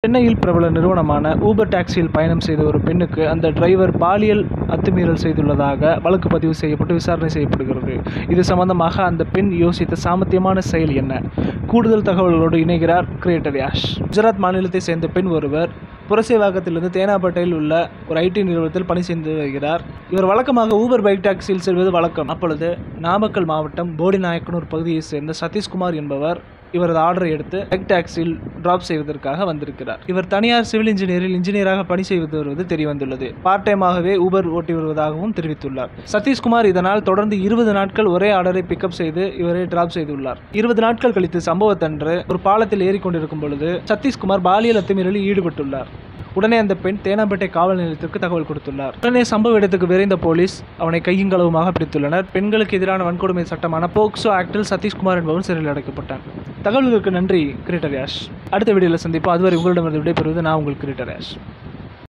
சென்னையில் பிரபல நிறுவனமான ஊபர் டாக்ஸியில் பயணம் செய்த ஒரு பெண்ணுக்கு அந்த டிரைவர் பாலியல் அத்துமீறல் செய்துள்ளதாக வழக்கு பதிவு செய்யப்பட்டு விசாரணை செய்யப்படுகிறது. இது சம்பந்தமாக அந்த பெண் யோசித்த சாமர்த்தியமான செயல் என்ன? கூடுதல் தகவல்களோடு இணைகிறார் கிரியேட்டர் யாஷ். குஜராத் மாநிலத்தை சேர்ந்த பெண் ஒருவர் புரசைவாக்கத்திலிருந்து தேனாம்பேட்டையில் உள்ள ஒரு ஐடி நிறுவனத்தில் பணி செய்து வருகிறார். இவர் வழக்கமாக ஊபர் பைக் டாக்ஸியில் செல்வது வழக்கம். அப்பொழுது நாமக்கல் மாவட்டம் போடிநாயக்கனூர் பகுதியை சேர்ந்த சதீஷ்குமார் என்பவர் இவரது ஆர்டரை எடுத்து பைக் டாக்ஸியில் டிராப் செய்வதற்காக வந்திருக்கிறார். இவர் தனியார் சிவில் இன்ஜினியராக பணி செய்து வருவது தெரியவந்துள்ளது. பார்ட் டைமாக ஊபர் ஓட்டி வருவதாகவும் தெரிவித்துள்ளார். சதீஷ்குமார் இதனால் தொடர்ந்து 20 நாட்கள் ஒரே ஆர்டரை பிக்கப் செய்து இவரை டிராப் செய்துள்ளார். 20 நாட்கள் கழித்து சம்பவத்தன்று ஒரு பாலத்தில் ஏறிக்கொண்டிருக்கும் பொழுது சதீஷ்குமார் பாலியல் அத்துமீறலில் ஈடுபட்டுள்ளார். உடனே அந்த பெண் தேனாம்பேட்டை காவல் நிலையத்திற்கு தகவல் கொடுத்துள்ளார். உடனே சம்பவ இடத்துக்கு விரைந்த போலீஸ் அவனை கையும் களவுமாக பிடித்துள்ளனர். பெண்களுக்கு எதிரான வன்கொடுமை சட்டமான போக்சோ ஆக்டில் சதீஷ்குமார் என்பவன் சிறையில் அடைக்கப்பட்டான். தகவல்களுக்கு நன்றி கிரியேட்டர் யாஷ். அடுத்த வீடியோவில் சந்திப்போம். அதுவரை உங்களிடமிருந்து விடைபெறுவது நான் உங்கள் கிரியேட்டர் யாஷ்.